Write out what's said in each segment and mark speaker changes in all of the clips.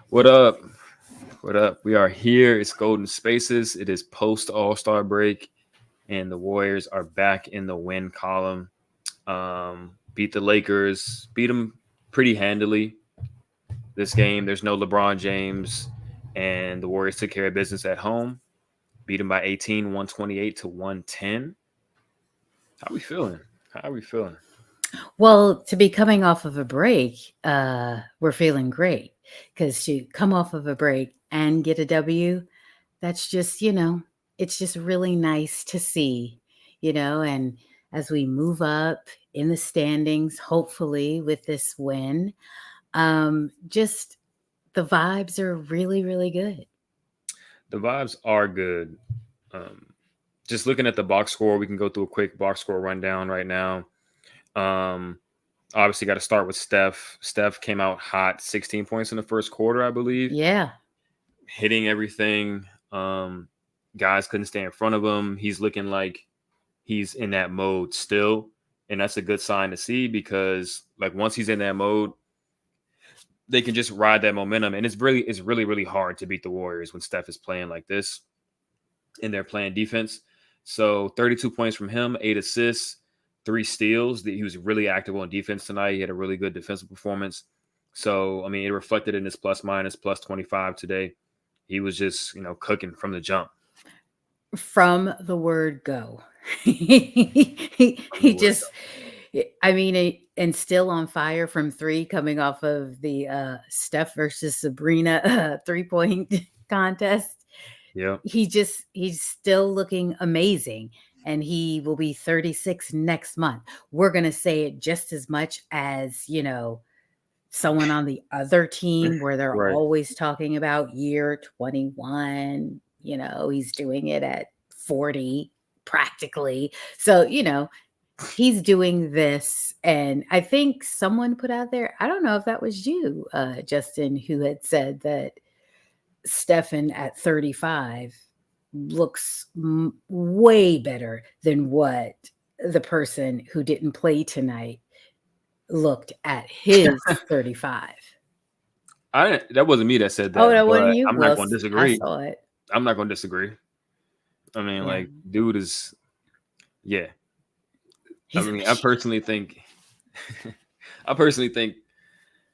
Speaker 1: What up? What up? We are here. It's Golden Spaces. It is post All-Star break, and the Warriors are back in the win column. Beat the Lakers, beat them pretty handily this game. There's no LeBron James, and the Warriors took care of business at home. Beat them by 18, 128 to 110. How we feeling? How are we feeling?
Speaker 2: Well, to be coming off of a break, we're feeling great because to come off of a break and get a W, that's just, it's just really nice to see, and as we move up in the standings, hopefully with this win, just the vibes are really, really good.
Speaker 1: The vibes are good. Just looking at the box score, we can go through a quick box score rundown right now. Um, Obviously, got to start with Steph. Steph came out hot, 16 points in the first quarter, I believe,
Speaker 2: Yeah.
Speaker 1: hitting everything. Guys couldn't stay in front of him. He's looking like he's in that mode still, and that's a good sign to see because, like, once he's in that mode, they can just ride that momentum. And it's really hard to beat the Warriors when Steph is playing like this, and they're playing defense. So 32 points from him, 8 assists, 3 steals. He was really active on defense tonight. He had a really good defensive performance. So, I mean, it reflected in his plus 25 today. He was just, cooking from the jump.
Speaker 2: From the word go. he just, I mean, and still on fire from 3 coming off of the Steph versus Sabrina 3-point contest.
Speaker 1: Yeah.
Speaker 2: He's still looking amazing, and he will be 36 next month. We're going to say it just as much as, someone on the other team where they're
Speaker 1: Right.
Speaker 2: always talking about year 21, he's doing it at 40 practically. So, he's doing this. And I think someone put out there, I don't know if that was you, Justin, who had said that Stephen at 35 looks way better than what the person who didn't play tonight looked at his 35.
Speaker 1: That wasn't me that said that.
Speaker 2: Oh, that
Speaker 1: but
Speaker 2: wasn't you?
Speaker 1: I'm not
Speaker 2: Well,
Speaker 1: going to
Speaker 2: I
Speaker 1: disagree.
Speaker 2: saw it.
Speaker 1: I'm not going to disagree. I mean,
Speaker 2: Yeah.
Speaker 1: like, dude is, yeah.
Speaker 2: He's
Speaker 1: I mean, I personally think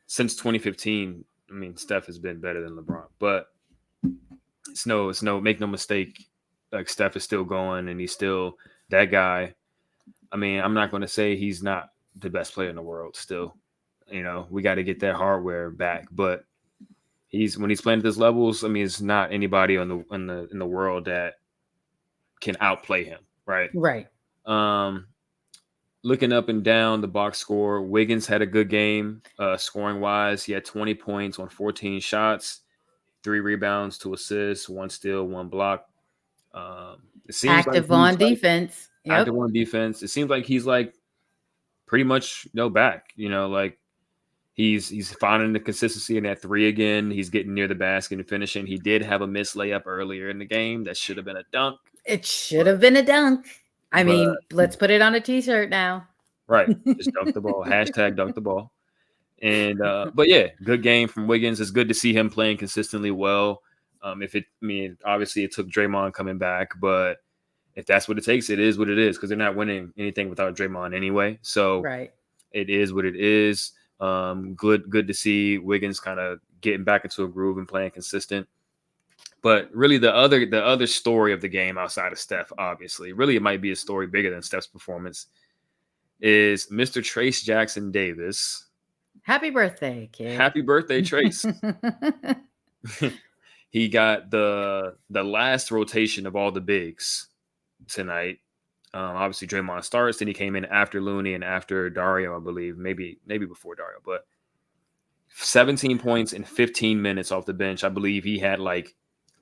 Speaker 1: since 2015, I mean, Steph has been better than LeBron, but it's no, make no mistake. Like, Steph is still going and he's still that guy. I mean, I'm not going to say he's not the best player in the world still. We got to get that hardware back, but when he's playing at this levels, I mean, it's not anybody in the world that can outplay him, right?
Speaker 2: right.
Speaker 1: Looking up and down the box score, Wiggins had a good game, scoring wise. He had 20 points on 14 shots, 3 rebounds, 2 assists, 1 steal, 1 block. It seems
Speaker 2: Active
Speaker 1: like
Speaker 2: on
Speaker 1: he's like
Speaker 2: defense. Yep.
Speaker 1: active on defense. It seems like he's like pretty much back. Like he's finding the consistency in that 3 again. He's getting near the basket and finishing. He did have a missed layup earlier in the game that should have been a dunk.
Speaker 2: It should have been a dunk. I mean, let's put it on a t-shirt now.
Speaker 1: Right. Just dunk the ball. Hashtag dunk the ball. And but yeah, good game from Wiggins. It's good to see him playing consistently well. Obviously it took Draymond coming back, but if that's what it takes, it is what it is because they're not winning anything without Draymond anyway. So
Speaker 2: right.
Speaker 1: It is what it is. Good to see Wiggins kind of getting back into a groove and playing consistent. But really, the other story of the game outside of Steph, obviously, really it might be a story bigger than Steph's performance, is Mr. Trayce Jackson-Davis.
Speaker 2: Happy birthday, kid.
Speaker 1: Happy birthday, Trayce. He got the last rotation of all the bigs tonight. Obviously, Draymond starts, then he came in after Looney and after Dario, I believe, maybe before Dario, but 17 points in 15 minutes off the bench. I believe he had like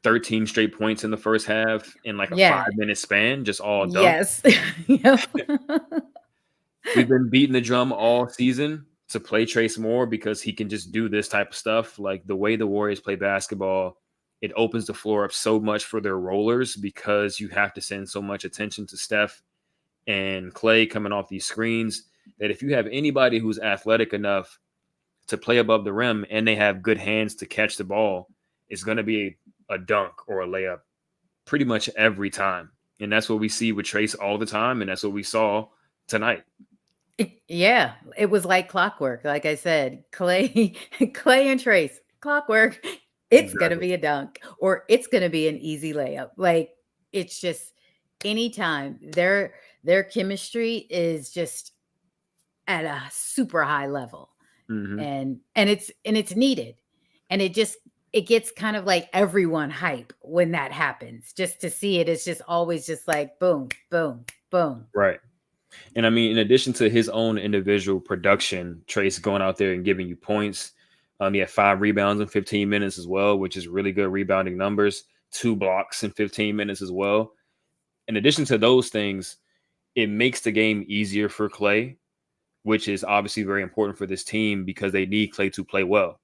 Speaker 1: 13 straight points in the first half in like a 5-minute span, just all dunk.
Speaker 2: Yes.
Speaker 1: We've been beating the drum all season to play Trayce more because he can just do this type of stuff. Like the way the Warriors play basketball, it opens the floor up so much for their rollers because you have to send so much attention to Steph and Clay coming off these screens that if you have anybody who's athletic enough to play above the rim and they have good hands to catch the ball, it's going to be a dunk or a layup pretty much every time. And that's what we see with Trayce all the time. And that's what we saw tonight.
Speaker 2: Yeah, it was like clockwork. Like I said, Clay, Clay and Trayce, clockwork. It's gonna
Speaker 1: Exactly.
Speaker 2: be a dunk, or it's gonna be an easy layup. Like it's just anytime their chemistry is just at a super high level,
Speaker 1: Mm-hmm.
Speaker 2: and it's needed, and it gets kind of like everyone hype when that happens. Just to see it, it's just always just like boom, boom, boom.
Speaker 1: Right. And I mean, in addition to his own individual production, Trayce going out there and giving you points. He had 5 rebounds in 15 minutes as well, which is really good rebounding numbers. 2 blocks in 15 minutes as well. In addition to those things, it makes the game easier for Clay, which is obviously very important for this team because they need Clay to play well,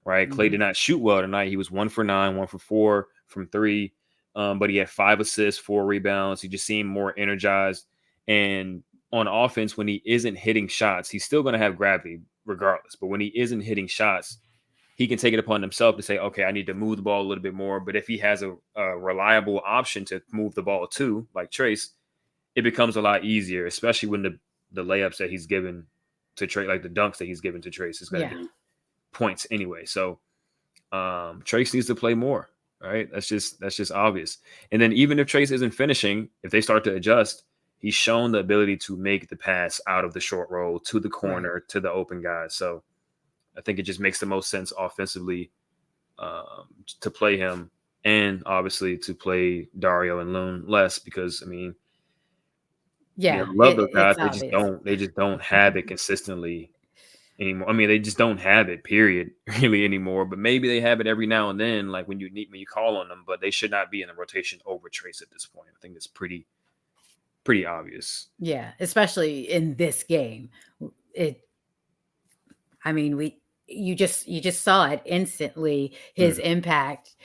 Speaker 1: right? Clay
Speaker 2: Mhm.
Speaker 1: did not shoot well tonight. He was 1 for 9, 1 for 4 from 3, but he had 5 assists, 4 rebounds. He just seemed more energized. And on offense, when he isn't hitting shots, he's still going to have gravity regardless. But when he isn't hitting shots, he can take it upon himself to say, okay, I need to move the ball a little bit more. But if he has a reliable option to move the ball too, like Trayce, it becomes a lot easier, especially when the layups that he's given to Trayce, like the dunks that he's given to Trayce, is going to
Speaker 2: Yeah.
Speaker 1: be points anyway. So Trayce needs to play more, right? That's just obvious. And then even if Trayce isn't finishing, if they start to adjust, he's shown the ability to make the pass out of the short roll to the
Speaker 2: Right.
Speaker 1: corner to the open guys. So I think it just makes the most sense offensively to play him, and obviously to play Dario and Loon less because I mean,
Speaker 2: Yeah,
Speaker 1: I love those guys.
Speaker 2: it's obvious.
Speaker 1: They just don't have it consistently anymore. I mean, they just don't have it, period, really anymore. But maybe they have it every now and then, like when you call on them. But they should not be in the rotation over Trayce at this point. I think it's pretty obvious.
Speaker 2: Yeah, especially in this game. It I mean, you just saw it instantly, his
Speaker 1: Mm,
Speaker 2: impact,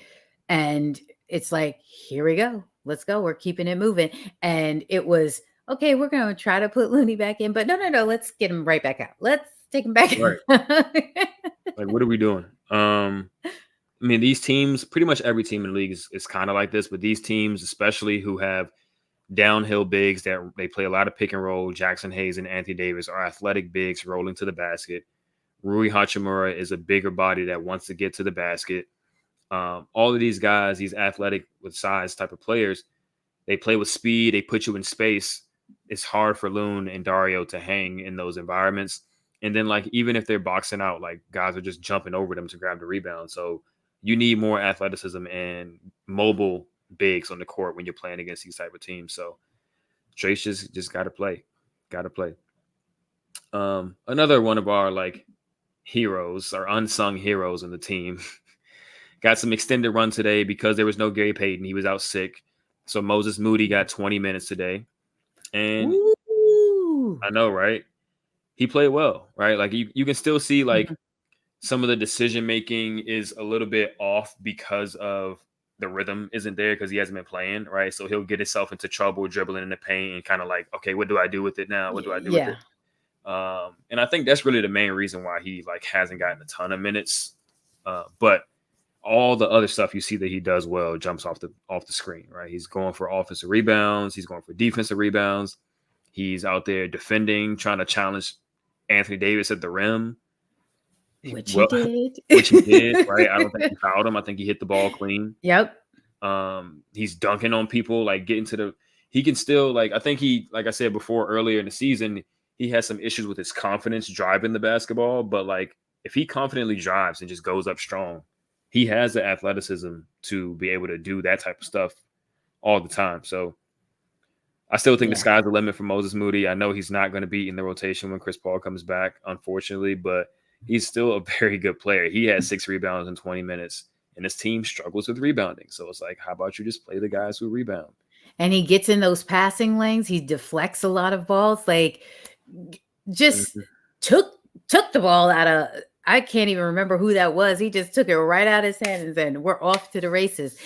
Speaker 2: and it's like, here we go. Let's go. We're keeping it moving. And it was okay, we're gonna try to put Looney back in, but no, let's get him right back out. Let's take him back
Speaker 1: right.
Speaker 2: out.
Speaker 1: Like, what are we doing? I mean, these teams, pretty much every team in the league is kind of like this, but these teams, especially who have downhill bigs that they play a lot of pick and roll, Jackson Hayes and Anthony Davis are athletic bigs rolling to the basket. Rui Hachimura is a bigger body that wants to get to the basket. All of these guys, these athletic with size type of players, they play with speed. They put you in space. It's hard for Loon and Dario to hang in those environments. And then, like, even if they're boxing out, like, guys are just jumping over them to grab the rebound. So you need more athleticism and mobile bigs on the court when you're playing against these type of teams. So Trayce just got to play. Got to play. Another one of our, like, heroes or unsung heroes in the team got some extended run today because there was no Gary Payton. He was out sick. So Moses Moody got 20 minutes today. And
Speaker 2: Ooh.
Speaker 1: I know, right? He played well, right? Like you can still see like some of the decision making is a little bit off because of the rhythm isn't there because he hasn't been playing, right? So he'll get himself into trouble dribbling in the paint and kind of like, okay, what do I do with it now? What do I do with
Speaker 2: Yeah.
Speaker 1: it? And I think that's really the main reason why he like hasn't gotten a ton of minutes. But all the other stuff you see that he does well jumps off the screen, right? He's going for offensive rebounds, he's going for defensive rebounds, he's out there defending, trying to challenge Anthony Davis at the rim.
Speaker 2: Which he
Speaker 1: Well,
Speaker 2: did.
Speaker 1: which he did, right? I don't think he fouled him. I think he hit the ball clean.
Speaker 2: Yep.
Speaker 1: He's dunking on people, like getting to the. He can still like. I think he, like I said before earlier in the season, he has some issues with his confidence driving the basketball. But like, if he confidently drives and just goes up strong, he has the athleticism to be able to do that type of stuff all the time. So I still think the
Speaker 2: Yeah.
Speaker 1: sky's the limit for Moses Moody. I know he's not going to be in the rotation when Chris Paul comes back, unfortunately, but he's still a very good player. He had 6 rebounds in 20 minutes, and his team struggles with rebounding. So it's like, how about you just play the guys who rebound?
Speaker 2: And he gets in those passing lanes. He deflects a lot of balls. Like just
Speaker 1: Mhm.
Speaker 2: took the ball out of I can't even remember who that was. He just took it right out of his hands and we're off to the races.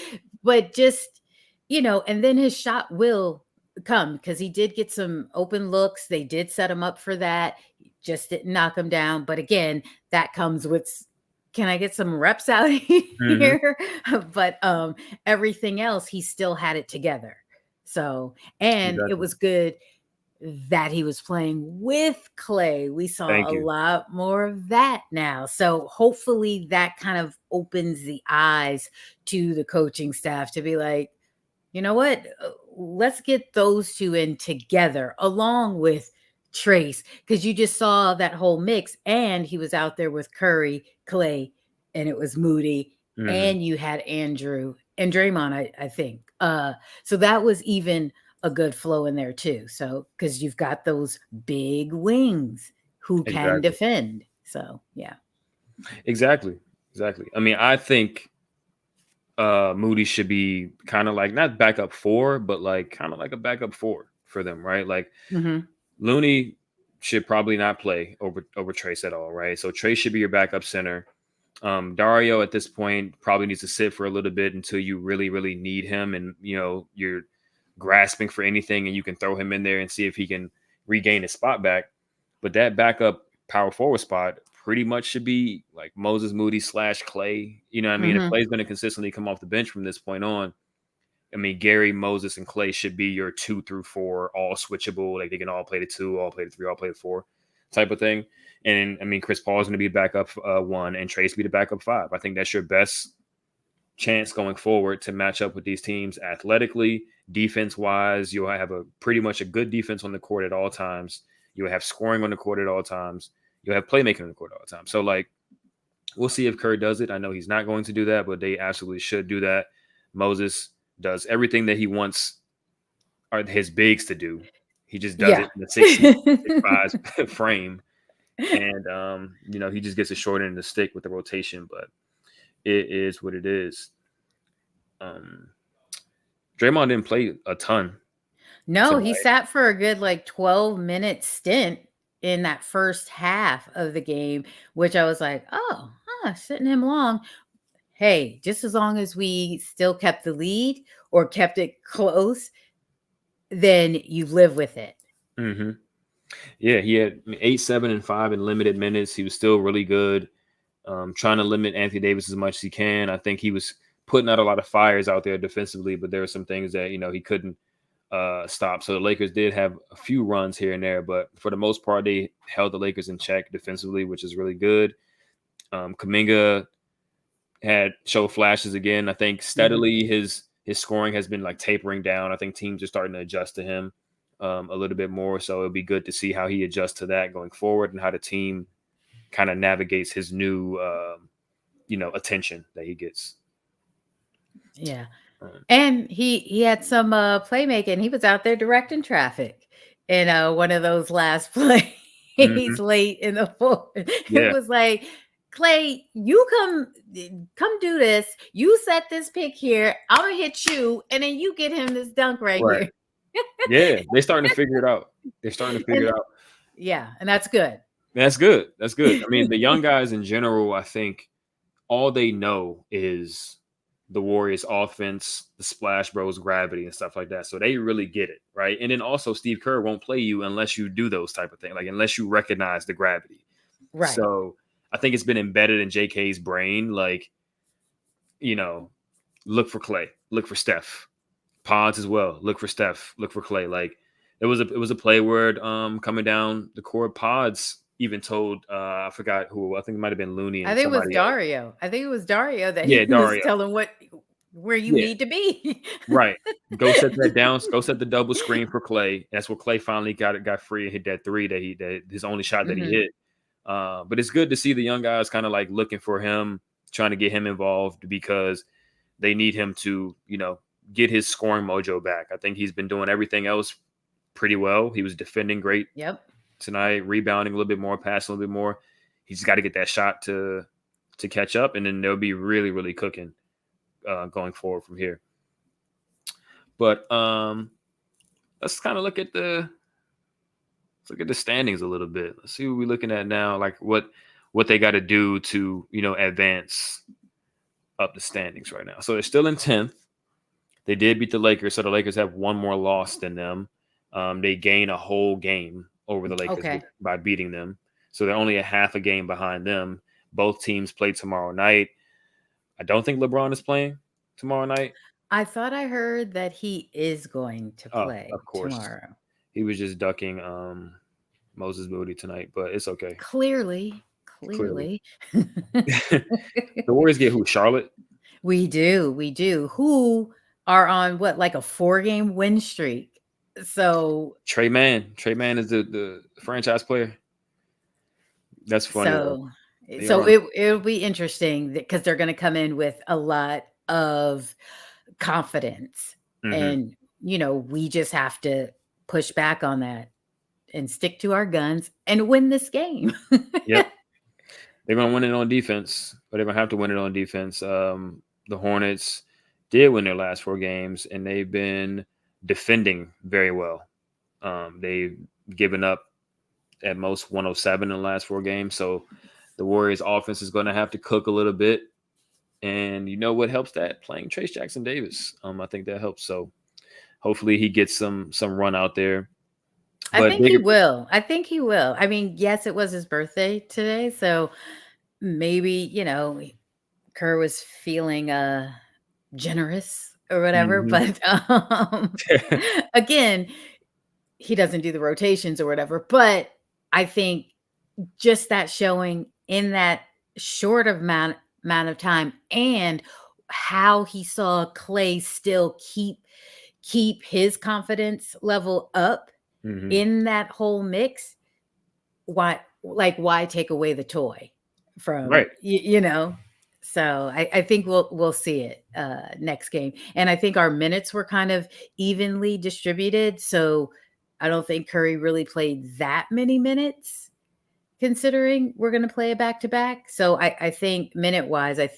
Speaker 2: But just, and then his shot will come because he did get some open looks. They did set him up for that. just didn't knock him down. But again, that comes with, can I get some reps out here? But everything else, he still had it together. So, and it
Speaker 1: Exactly.
Speaker 2: was good that he was playing with Klay. We saw
Speaker 1: Thank
Speaker 2: a
Speaker 1: you.
Speaker 2: lot more of that now. So hopefully that kind of opens the eyes to the coaching staff to be like, you know what? Let's get those two in together along with Trayce, because you just saw that whole mix, and he was out there with Curry, Klay, and it was Moody, and you had Andrew and Draymond, I think. So that was even a good flow in there too. So because you've got those big wings who can
Speaker 1: Exactly.
Speaker 2: defend. So yeah.
Speaker 1: Exactly. I mean, I think Moody should be kind of like not backup 4, but like kind of like a backup 4 for them, right? Like
Speaker 2: Mm-hmm.
Speaker 1: Looney should probably not play over Trayce at all, right? So Trayce should be your backup center. Dario at this point probably needs to sit for a little bit until you really, really need him, and you're grasping for anything, and you can throw him in there and see if he can regain his spot back. But that backup power forward spot pretty much should be like Moses Moody / Klay. You know what I mean? If
Speaker 2: Mm-hmm.
Speaker 1: Klay's going to consistently come off the bench from this point on, I mean, Gary, Moses, and Klay should be your 2 through 4, all switchable. Like they can all play the 2, all play the 3, all play the 4 type of thing. And I mean, Chris Paul is going to be backup 1, and Trayce be the backup 5. I think that's your best chance going forward to match up with these teams athletically, defense wise. You'll have a pretty much a good defense on the court at all times. You'll have scoring on the court at all times. You'll have playmaking on the court at all times. So like, we'll see if Kerr does it. I know he's not going to do that, but they absolutely should do that. Moses does everything that he wants his bigs to do. He just does
Speaker 2: Yeah.
Speaker 1: it in the 6'5" frame. And he just gets a short end of the stick with the rotation, but it is what it is. Draymond didn't play a ton
Speaker 2: No, he
Speaker 1: tonight.
Speaker 2: sat for a good like 12-minute stint in that first half of the game, which I was like, oh, sitting him long. Hey, just as long as we still kept the lead or kept it close, then you live with it.
Speaker 1: Mm-hmm. Yeah, he had 8, 7, and 5 in limited minutes. He was still really good. Trying to limit Anthony Davis as much as he can. I think he was putting out a lot of fires out there defensively, but there were some things that he couldn't stop. So the Lakers did have a few runs here and there, but for the most part, they held the Lakers in check defensively, which is really good. Kuminga had showed flashes again. I think steadily his scoring has been like tapering down. I think teams are starting to adjust to him a little bit more. So it'll be good to see how he adjusts to that going forward and how the team kind of navigates his new attention that he gets.
Speaker 2: Yeah. And he had some playmaking. He was out there directing traffic in one of those last plays late in the fourth. It
Speaker 1: Yeah.
Speaker 2: was like, Klay, you come do this. You set this pick here. I'm gonna hit you, and then you get him this dunk right
Speaker 1: Right.
Speaker 2: here.
Speaker 1: Yeah, they're starting to figure it out.
Speaker 2: Yeah, and that's good.
Speaker 1: That's good. I mean, the young guys in general, I think all they know is the Warriors offense, the Splash Bros gravity and stuff like that. So they really get it, right? And then also Steve Kerr won't play you unless you do those type of things, like unless you recognize the gravity.
Speaker 2: Right.
Speaker 1: So I think it's been embedded in JK's brain, like, look for Klay, look for Steph. Pods as well. Look for Steph, look for Klay. Like it was a play where coming down the court, Pods even told I forgot who, I think it might have been Looney and
Speaker 2: I think it was
Speaker 1: somebody else.
Speaker 2: Dario. I think it was Dario that
Speaker 1: Yeah,
Speaker 2: he was
Speaker 1: Dario.
Speaker 2: telling where you need to be.
Speaker 1: Right. Go set that down. Go set the double screen for Klay. That's where Klay finally got free and hit that 3 that his only shot that he hit. But it's good to see the young guys kind of like looking for him, trying to get him involved because they need him to, get his scoring mojo back. I think he's been doing everything else pretty well. He was defending great tonight, rebounding a little bit more, passing a little bit more. He's got to get that shot to catch up, and then they'll be really, really cooking going forward from here. But let's kind of look at the standings a little bit. Let's see what we're looking at now, like what they got to do to advance up the standings right now. So they're still in 10th. They did beat the Lakers, so the Lakers have one more loss than them. They gain a whole game over the Lakers by beating them. So they're only a half a game behind them. Both teams play tomorrow night. I don't think LeBron is playing tomorrow night.
Speaker 2: I thought I heard that he is going to
Speaker 1: Oh,
Speaker 2: play
Speaker 1: of course.
Speaker 2: tomorrow.
Speaker 1: He was just ducking Moses Moody tonight, but it's okay.
Speaker 2: Clearly.
Speaker 1: Clearly. The Warriors get who? Charlotte?
Speaker 2: We do. Who are on what, like a 4-game win streak. So
Speaker 1: Trey Mann is the franchise player. That's funny.
Speaker 2: so
Speaker 1: They
Speaker 2: so
Speaker 1: are-
Speaker 2: it'll be interesting because they're going to come in with a lot of confidence.
Speaker 1: Mhm.
Speaker 2: And we just have to push back on that and stick to our guns and win this game.
Speaker 1: Yep. They're gonna win it on defense, but they're gonna have to win it on defense. The Hornets did win their last 4 games, and they've been defending very well. They've given up at most 107 in the last 4 games. So the Warriors offense is going to have to cook a little bit. And you know what helps that? Playing Trayce Jackson-Davis. I think that helps. So hopefully he gets some run out there.
Speaker 2: I think he will. I mean, yes, it was his birthday today. So maybe, Kerr was feeling generous or whatever.
Speaker 1: Mhm.
Speaker 2: But again, he doesn't do the rotations or whatever. But I think just that showing in that short amount of time and how he saw Clay still keep his confidence level up
Speaker 1: Mhm.
Speaker 2: in that whole mix. Why take away the toy from
Speaker 1: Right.
Speaker 2: So I think we'll see it next game. And I think our minutes were kind of evenly distributed. So I don't think Curry really played that many minutes, considering we're going to play a back-to-back. So I think minute-wise, I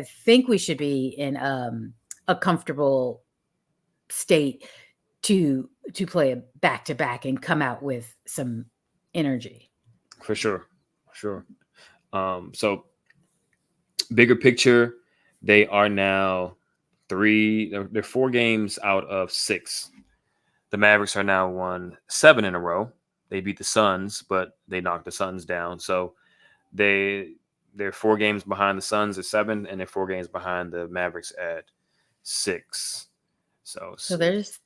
Speaker 2: think we should be in a comfortable state to play a back-to-back and come out with some energy.
Speaker 1: For sure. So bigger picture, they are now they're 4 games out of 6. The Mavericks are now won 7 in a row. They beat the Suns, but they knocked the Suns down. So they're 4 games behind the Suns at 7, and they're 4 games behind the Mavericks at 6. So
Speaker 2: there's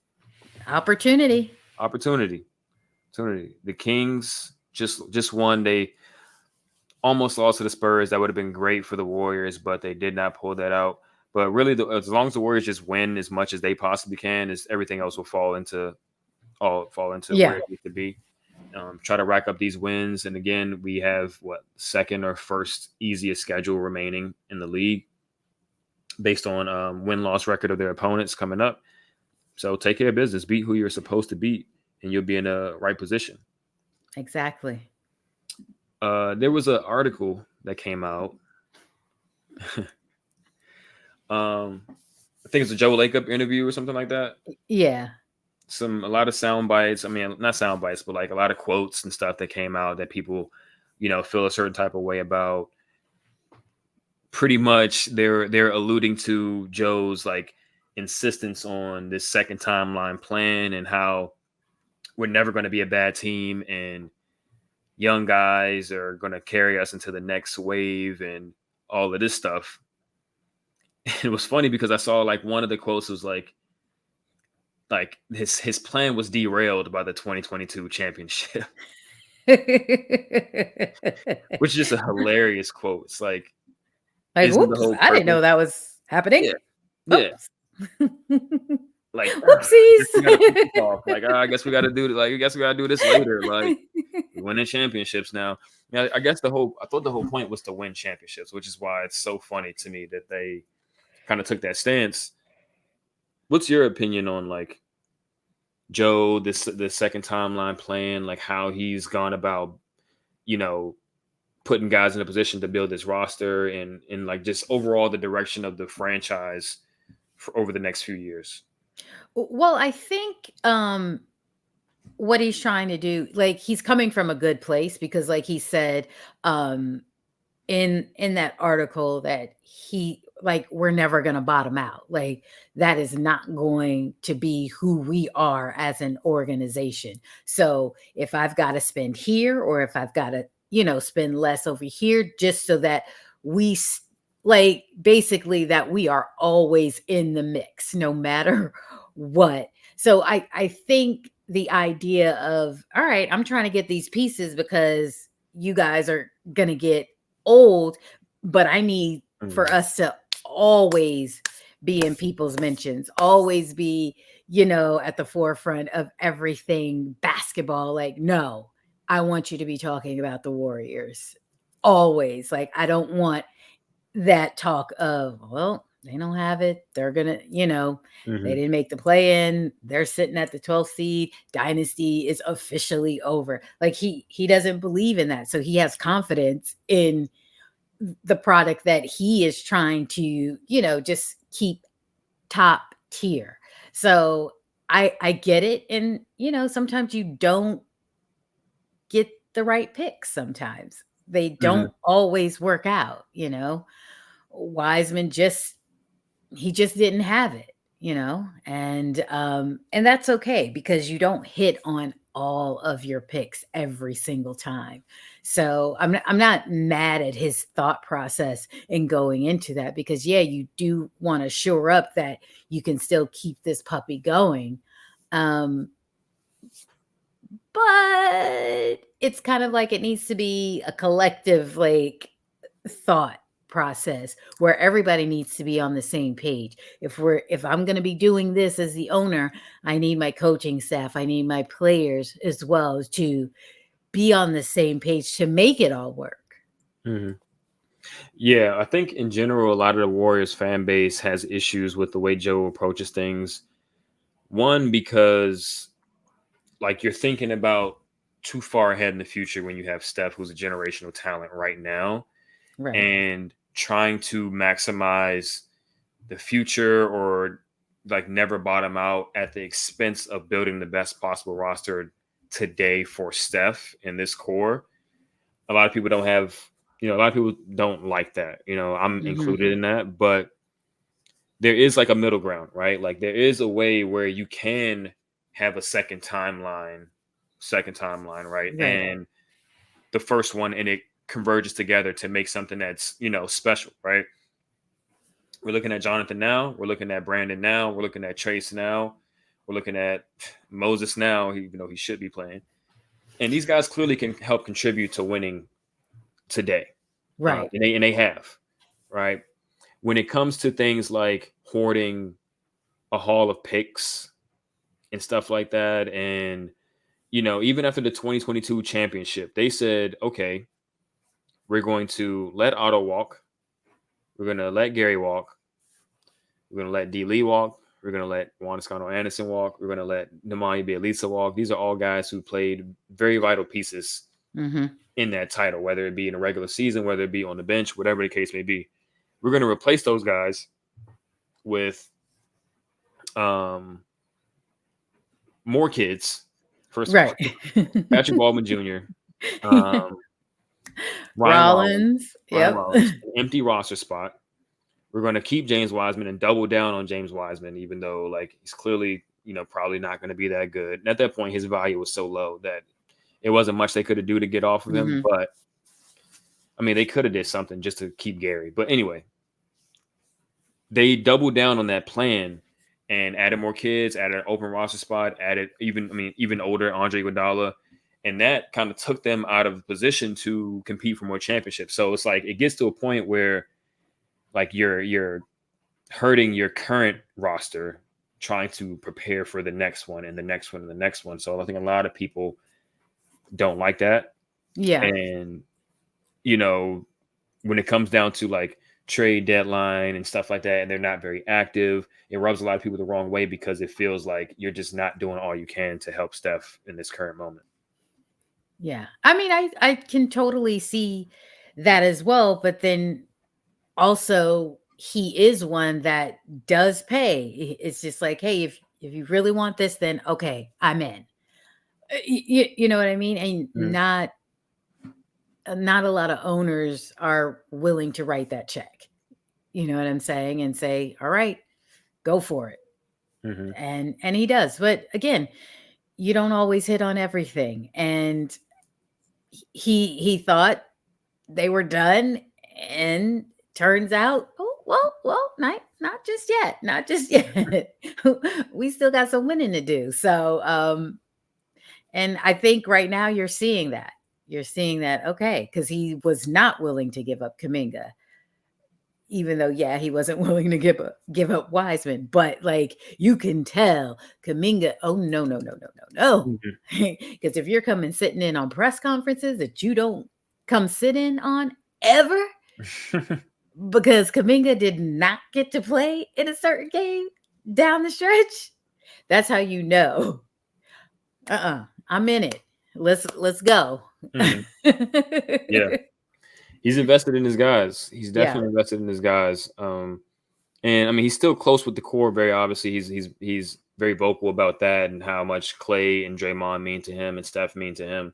Speaker 2: opportunity.
Speaker 1: The Kings just won. They almost lost to the Spurs. That would have been great for the Warriors, but they did not pull that out. But really, as long as the Warriors just win as much as they possibly can, everything else will fall into where it needs to be. Try to rack up these wins, and again, we have second or first easiest schedule remaining in the league, based on win-loss record of their opponents coming up. So take care of business, beat who you're supposed to beat, and you'll be in the right position.
Speaker 2: Exactly.
Speaker 1: There was an article that came out. I think it's a Joe Lacob interview or something like that.
Speaker 2: Yeah.
Speaker 1: A lot of sound bites. I mean, not sound bites, but like a lot of quotes and stuff that came out that people, feel a certain type of way about. Pretty much they're alluding to Joe's like insistence on this second timeline plan and how we're never going to be a bad team and young guys are going to carry us into the next wave and all of this stuff. It was funny because I saw like one of the quotes was like his plan was derailed by the 2022 championship, which is just a hilarious quote. It's like
Speaker 2: whoops, I didn't know that was happening.
Speaker 1: Yeah. Like
Speaker 2: whoopsies.
Speaker 1: I guess we got to do this later. Like we're winning championships now. I guess I thought the whole point was to win championships, which is why it's so funny to me that they kind of took that stance. What's your opinion on like Joe, the second timeline plan, like how he's gone about, putting guys in a position to build this roster and like just overall the direction of the franchise for over the next few years?
Speaker 2: Well, I think what he's trying to do, like he's coming from a good place because like he said in that article that we're never going to bottom out. Like that is not going to be who we are as an organization. So if I've got to spend here or if I've got to spend less over here just so that we like basically that we are always in the mix no matter what. So I think the idea of, all right, I'm trying to get these pieces because you guys are going to get old, but I need for us to always be in people's mentions, always be, at the forefront of everything basketball. Like, no, I want you to be talking about the Warriors always. Like, I don't want that talk of, well, they don't have it. They're going to, they didn't make the play in. They're sitting at the 12th seed. Dynasty is officially over. Like he doesn't believe in that. So he has confidence in the product that he is trying to, just keep top tier. So I get it. And, sometimes you don't get the right picks sometimes. They don't always work out, Wiseman he just didn't have it, and that's okay because you don't hit on all of your picks every single time. So I'm not mad at his thought process in going into that because yeah, you do want to shore up that you can still keep this puppy going. But it's kind of like it needs to be a collective like thought process where everybody needs to be on the same page. If I'm going to be doing this as the owner, I need my coaching staff, I need my players as well to be on the same page to make it all work.
Speaker 1: Yeah, I think in general, a lot of the Warriors fan base has issues with the way Joe approaches things. One, because like you're thinking about too far ahead in the future when you have Steph, who's a generational talent right now,
Speaker 2: Right.
Speaker 1: and trying to maximize the future or like never bottom out at the expense of building the best possible roster today for Steph in this core. A lot of people don't have, a lot of people don't like that. I'm included in that, but there is like a middle ground, right? Like there is a way where you can have a second timeline, right? And the first one and it converges together to make something that's, special, right? We're looking at Jonathan now. We're looking at Brandon now. We're looking at Trayce now. We're looking at Moses now, even though he should be playing. And these guys clearly can help contribute to winning today.
Speaker 2: Right.
Speaker 1: And they have, right? When it comes to things like hoarding a haul of picks and stuff like that, and, even after the 2022 championship, they said, okay, we're going to let Otto walk. We're going to let Gary walk. We're going to let D. Lee walk. We're going to let Juan Toscano Anderson walk. We're going to let Nemanja Bjelica walk. These are all guys who played very vital pieces in that title, whether it be in a regular season, whether it be on the bench, whatever the case may be. We're going to replace those guys with more kids. First of all, Patrick Baldwin Jr., Ryan
Speaker 2: Rollins,
Speaker 1: an empty roster spot. We're going to keep James Wiseman and double down on James Wiseman, even though like he's clearly, probably not going to be that good. And at that point, his value was so low that it wasn't much they could do to get off of him. But I mean, they could have did something just to keep Gary. But anyway, they doubled down on that plan and added more kids, added an open roster spot, added even older Andre Iguodala. And that kind of took them out of the position to compete for more championships. So it's like it gets to a point where like you're hurting your current roster trying to prepare for the next one and the next one and the next one. So I think a lot of people don't like that.
Speaker 2: Yeah.
Speaker 1: And, when it comes down to like trade deadline and stuff like that, and they're not very active, it rubs a lot of people the wrong way because it feels like you're just not doing all you can to help Steph in this current moment.
Speaker 2: Yeah. I mean, I can totally see that as well. But then also he is one that does pay. It's just like, hey, if you really want this, then okay, I'm in. You know what I mean? And not a lot of owners are willing to write that check. You know what I'm saying? And say, all right, go for it. And he does. But again, you don't always hit on everything. And he thought they were done, and turns out, oh well, not just yet, not just yet. We still got some winning to do. So and I think right now you're seeing that. You're seeing that, okay, because he was not willing to give up Kaminga, even though, yeah, he wasn't willing to give up Wiseman. But like, you can tell Kaminga, oh no, no, no, no, no, no. Because if you're coming sitting in on press conferences that you don't come sit in on ever, because Kaminga did not get to play in a certain game down the stretch, that's how you know. I'm in it. Let's go.
Speaker 1: Yeah, he's invested in his guys. He's
Speaker 2: Yeah.
Speaker 1: definitely invested in his guys. And I mean, he's still close with the core. Very obviously, he's very vocal about that and how much Clay and Draymond mean to him and Steph mean to him.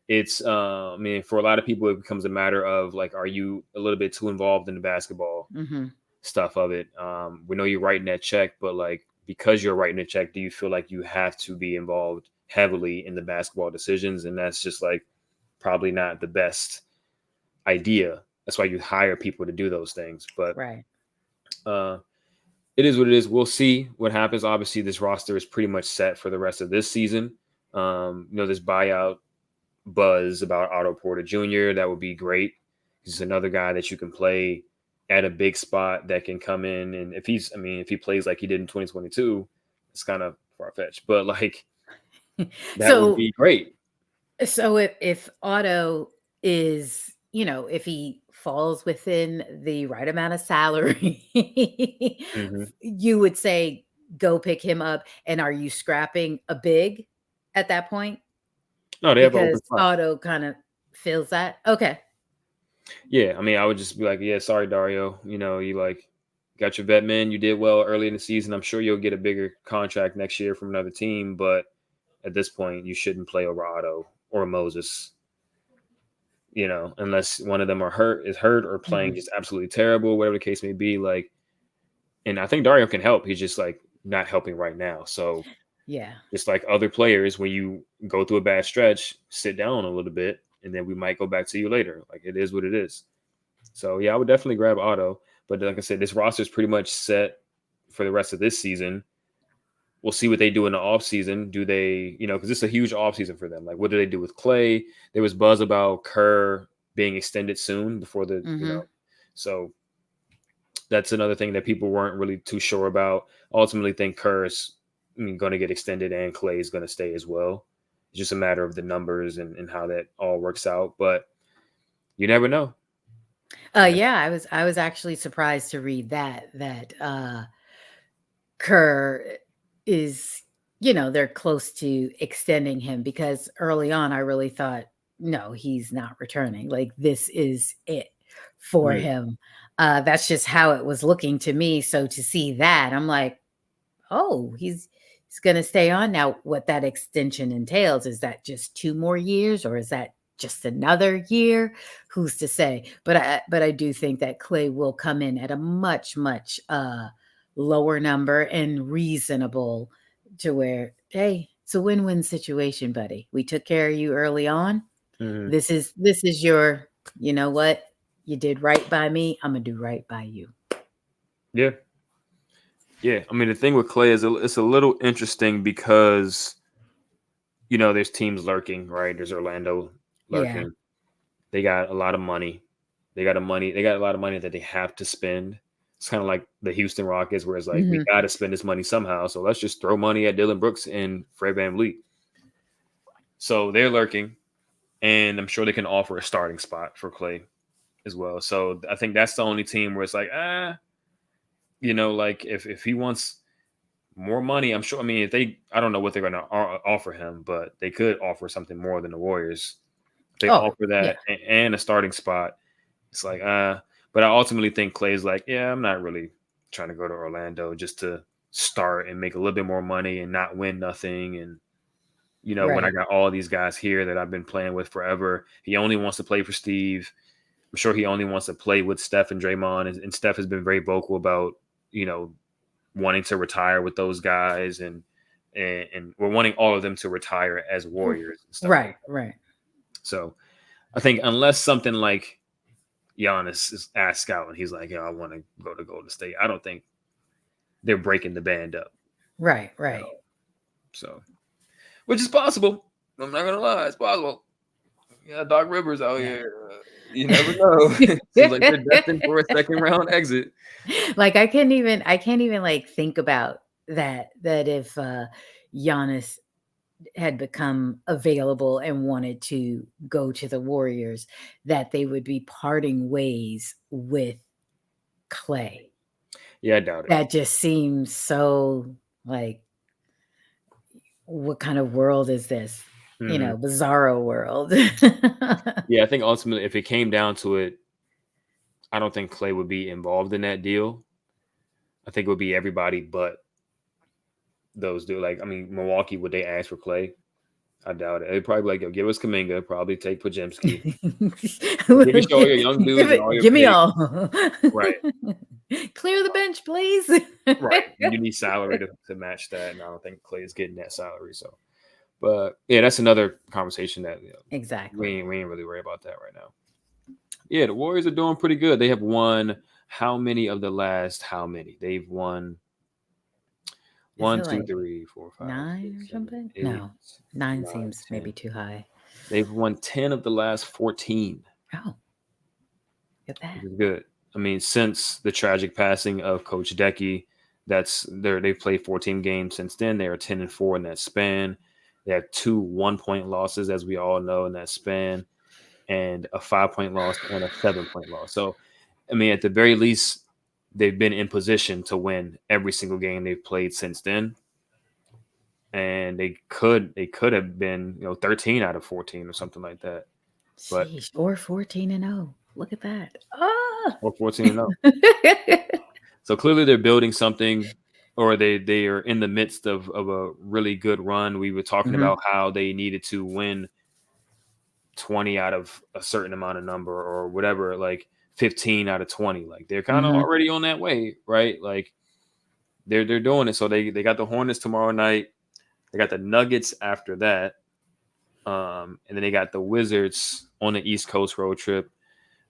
Speaker 1: It's I mean, for a lot of people, it becomes a matter of like, are you a little bit too involved in the basketball stuff of it? We know you're writing that check, but like, because you're writing a check, do you feel like you have to be involved heavily in the basketball decisions? And that's just like probably not the best idea. That's why you hire people to do those things. But
Speaker 2: Right.
Speaker 1: It is what it is. We'll see what happens. Obviously, this roster is pretty much set for the rest of this season. This buyout buzz about Otto Porter Jr., that would be great. He's another guy that you can play at a big spot that can come in. And if he plays like he did in 2022, it's kind of far-fetched. But like, that would be great.
Speaker 2: So if Otto is, if he falls within the right amount of salary, you would say go pick him up. And are you scrapping a big at that point?
Speaker 1: No, they have an open
Speaker 2: Because
Speaker 1: spot.
Speaker 2: Otto kind of feels that. Okay.
Speaker 1: Yeah, I mean, I would just be like, yeah, sorry, Dario. You like got your vet man. You did well early in the season. I'm sure you'll get a bigger contract next year from another team, but at this point, you shouldn't play over Otto or Moses. Unless one of them is hurt or playing just absolutely terrible, whatever the case may be. Like, and I think Dario can help. He's just like not helping right now. So
Speaker 2: yeah,
Speaker 1: just like other players, when you go through a bad stretch, sit down a little bit, and then we might go back to you later. Like, it is what it is. So yeah, I would definitely grab Otto. But like I said, this roster is pretty much set for the rest of this season. We'll see what they do in the offseason. Do they, because it's a huge offseason for them. Like, what do they do with Clay? There was buzz about Kerr being extended soon before so that's another thing that people weren't really too sure about. Ultimately think Kerr is going to get extended and Clay is going to stay as well. It's just a matter of the numbers and how that all works out. But you never know.
Speaker 2: Yeah, I was actually surprised to read that Kerr is, they're close to extending him, because early on I really thought, no, he's not returning. Like, this is it for him. That's just how it was looking to me. So to see that, I'm like, oh, he's going to stay on. Now, what that extension entails, is that just 2 more years, or is that just another year? Who's to say? But I do think that Clay will come in at a much lower number and reasonable, to where, hey, it's a win-win situation, buddy. We took care of you early on. This is your, you know what? You did right by me. I'm gonna do right by you.
Speaker 1: Yeah. Yeah. I mean, the thing with Clay is it's a little interesting because, there's teams lurking, right? There's Orlando lurking.
Speaker 2: Yeah.
Speaker 1: They got a lot of money. They got a lot of money that they have to spend. It's kind of like the Houston Rockets, where it's like, we got to spend this money somehow. So let's just throw money at Dylan Brooks and Fred VanVleet. So they're lurking, and I'm sure they can offer a starting spot for Clay as well. So I think that's the only team where it's like, like if he wants more money, I'm sure. I mean, I don't know what they're going to offer him, but they could offer something more than the Warriors. If they offer that and a starting spot, it's like, but I ultimately think Clay's like, yeah, I'm not really trying to go to Orlando just to start and make a little bit more money and not win nothing. And, when I got all these guys here that I've been playing with forever, he only wants to play for Steve. I'm sure he only wants to play with Steph and Draymond. And Steph has been very vocal about, wanting to retire with those guys. And we're wanting all of them to retire as Warriors. And stuff
Speaker 2: right.
Speaker 1: So I think unless something like Giannis is asked out and he's like, "Yeah, I want to go to Golden State," I don't think they're breaking the band up.
Speaker 2: Right.
Speaker 1: So, which is possible. I'm not gonna lie, it's possible. Yeah, Doc Rivers out here. You never know. Seems like they're destined for a second round exit.
Speaker 2: Like I can't even like think about that if Giannis had become available and wanted to go to the Warriors, that they would be parting ways with Clay.
Speaker 1: Yeah, I doubt it.
Speaker 2: That just seems so like, what kind of world is this? You know, bizarro world.
Speaker 1: Yeah, I think ultimately, if it came down to it, I don't think Clay would be involved in that deal. I think it would be everybody but those dudes. Like, I mean, Milwaukee, would they ask for Clay? I doubt it. They'd probably be like, "Yo, give us Kuminga, probably take Podziemski. Give me all your young dudes and all your
Speaker 2: Give me
Speaker 1: picks."
Speaker 2: all.
Speaker 1: Right.
Speaker 2: Clear the bench, please.
Speaker 1: Right. You need salary to match that, and I don't think Clay is getting that salary. So, but yeah, that's another conversation that
Speaker 2: Exactly.
Speaker 1: we ain't really worried about that right now. Yeah, the Warriors are doing pretty good. They have won how many of the last how many? They've won
Speaker 2: Is
Speaker 1: 1,
Speaker 2: it
Speaker 1: 2,
Speaker 2: like
Speaker 1: 3, 4, 5,
Speaker 2: 9
Speaker 1: 6,
Speaker 2: or
Speaker 1: 7,
Speaker 2: something?
Speaker 1: 8,
Speaker 2: No, 9
Speaker 1: 9,
Speaker 2: seems
Speaker 1: 10.
Speaker 2: maybe too high.
Speaker 1: They've won 10 of the last 14.
Speaker 2: Oh, get that.
Speaker 1: Which is good. I mean, since the tragic passing of Coach Decky, they've played 14 games since then. They are 10-4 in that span. They have 2 1-point losses, as we all know, in that span, and a 5-point loss and a 7-point loss. So, I mean, at the very least, they've been in position to win every single game they've played since then. And they could have been 13 out of 14 or something like that. But
Speaker 2: Sheesh, or 14-0. Look at that. Ah.
Speaker 1: or 14-0. So clearly they're building something, or they are in the midst of a really good run. We were talking about how they needed to win 20 out of a certain amount of number or whatever, like 15 out of 20. Like they're kind of already on that way, right? Like they're doing it. So they got the Hornets tomorrow night. They got the Nuggets after that. And then they got the Wizards on the East Coast road trip.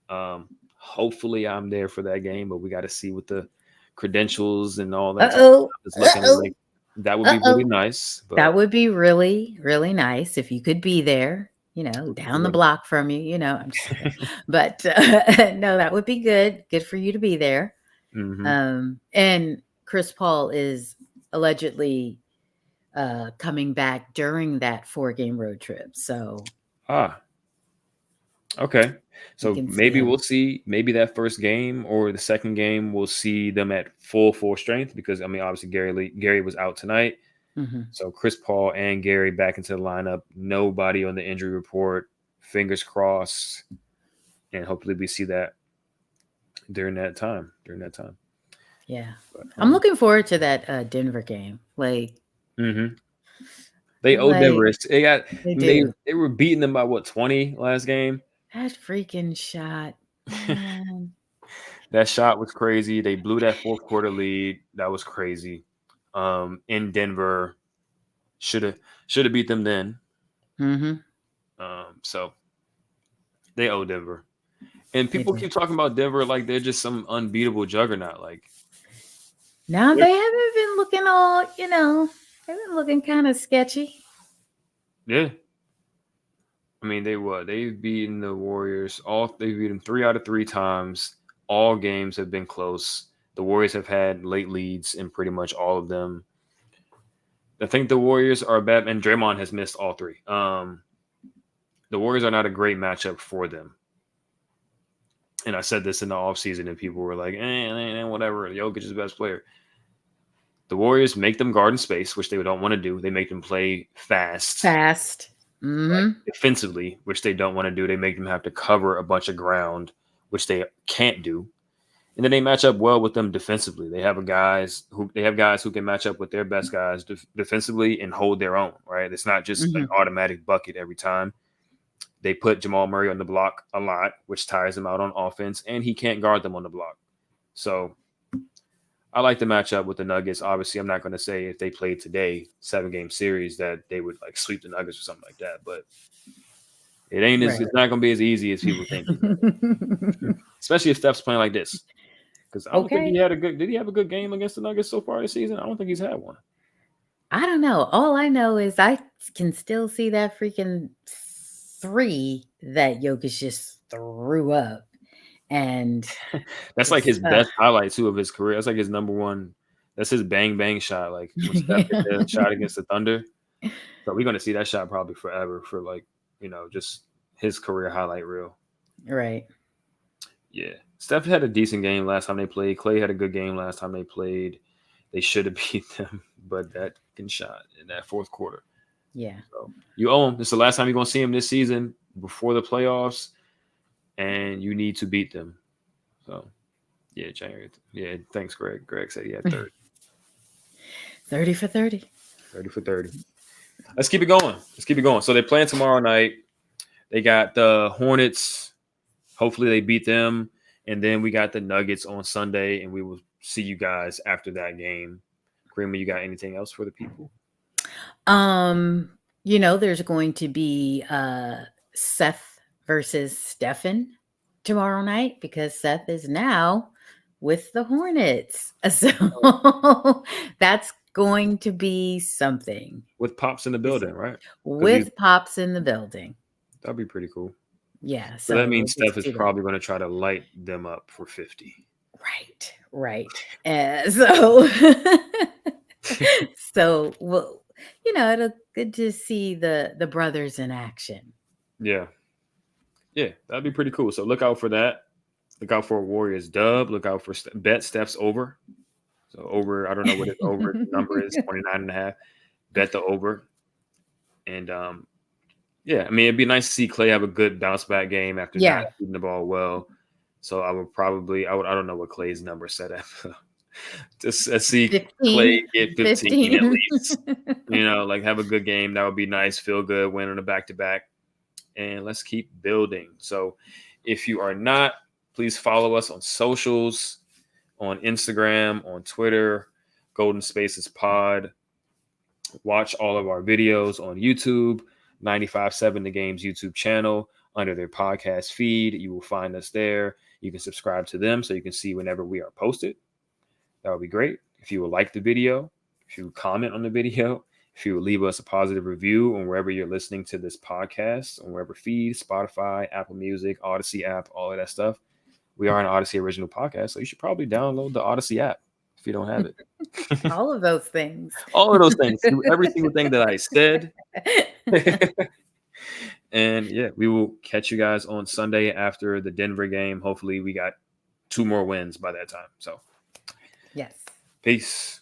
Speaker 1: Hopefully I'm there for that game, but we got to see what the credentials and all that is looking like. That would be really nice. But
Speaker 2: that would be really, really nice if you could be there, down the block from you, I'm just kidding. But no, that would be good. Good for you to be there. And Chris Paul is allegedly coming back during that 4-game road trip. So
Speaker 1: okay. So maybe we'll see, maybe that first game or the second game, we'll see them at full strength, because I mean, obviously Gary was out tonight. So Chris Paul and Gary back into the lineup. Nobody on the injury report. Fingers crossed. And hopefully we see that during that time.
Speaker 2: Yeah. But, I'm looking forward to that Denver game. Like
Speaker 1: they owe Denver. They were beating them by 20 last game.
Speaker 2: That freaking shot. Man.
Speaker 1: That shot was crazy. They blew that fourth quarter lead. That was crazy. In Denver, should have beat them then. So they owe Denver. And people keep talking about Denver like they're just some unbeatable juggernaut. Like,
Speaker 2: now they haven't been looking all, they've been looking kind of sketchy.
Speaker 1: Yeah. I mean, they've beaten the Warriors. They've beaten 3 out of 3 times. All games have been close. The Warriors have had late leads in pretty much all of them. I think the Warriors are bad, and Draymond has missed all 3. The Warriors are not a great matchup for them. And I said this in the offseason, and people were like, whatever. Jokic is the best player. The Warriors make them guard in space, which they don't want to do. They make them play fast. Like, defensively, which they don't want to do. They make them have to cover a bunch of ground, which they can't do. And then they match up well with them defensively. They have guys who can match up with their best guys defensively and hold their own, right? It's not just an automatic bucket every time. They put Jamal Murray on the block a lot, which tires him out on offense, and he can't guard them on the block. So I like the matchup with the Nuggets. Obviously, I'm not going to say if they played today, 7-game series, that they would like sweep the Nuggets or something like that. But It ain't
Speaker 2: Right.
Speaker 1: it's not gonna be as easy as people think. Especially if Steph's playing like this. Because I don't think
Speaker 2: Okay.
Speaker 1: did he have a good game against the Nuggets so far this season? I don't think he's had one.
Speaker 2: I don't know. All I know is I can still see that freaking 3 that Jokic just threw up, and
Speaker 1: That's like
Speaker 2: it's
Speaker 1: his best highlight too of his career. That's like his number one. That's his bang bang shot. Like when Steph hit the shot against the Thunder. So we're gonna see that shot probably forever for like, just his career highlight reel.
Speaker 2: right.
Speaker 1: Yeah. Steph had a decent game last time they played. Clay had a good game last time they played. They should have beat them, but that fucking shot in that fourth quarter.
Speaker 2: Yeah.
Speaker 1: So you owe him. This is the last time you're gonna see him this season before the playoffs, and you need to beat them. So yeah, January. Yeah, thanks, Greg. Greg said he had 30.
Speaker 2: 30 for 30.
Speaker 1: 30 for 30. Let's keep it going. So they're playing tomorrow night. They got the Hornets. Hopefully they beat them. And then we got the Nuggets on Sunday, and we will see you guys after that game. Kariemah, you got anything else for the people?
Speaker 2: There's going to be Seth versus Stefan tomorrow night because Seth is now with the Hornets. So that's going to be something.
Speaker 1: With Pops in the building, right?
Speaker 2: With Pops in the building.
Speaker 1: That'd be pretty cool.
Speaker 2: Yeah.
Speaker 1: So that means Steph is probably going to try to light them up for 50.
Speaker 2: Right. So well, it'll good to see the brothers in action.
Speaker 1: Yeah, that'd be pretty cool. So look out for that. Look out for a Warriors dub. Look out for bet Steph's over. So over, I don't know what his over number is, 29.5. Bet the over. And I mean, it'd be nice to see Clay have a good bounce back game after not shooting the ball well. So I don't know what Clay's number set at. Just see
Speaker 2: 15,
Speaker 1: Clay get 15 at least. Like have a good game. That would be nice. Feel good. Win on a back-to-back. And let's keep building. So if you are not, please follow us on socials, on Instagram, on Twitter, Golden Spaces Pod. Watch all of our videos on YouTube, 95.7 The Game's YouTube channel. Under their podcast feed, you will find us there. You can subscribe to them so you can see whenever we are posted. That would be great. If you would like the video, if you would comment on the video, if you would leave us a positive review on wherever you're listening to this podcast, on wherever feed, Spotify, Apple Music, Odyssey app, all of that stuff. We are an Odyssey original podcast, so you should probably download the Odyssey app if you don't have it.
Speaker 2: All of those things.
Speaker 1: All of those things. Do every single thing that I said. And we will catch you guys on Sunday after the Denver game. Hopefully we got 2 more wins by that time. So
Speaker 2: yes.
Speaker 1: Peace.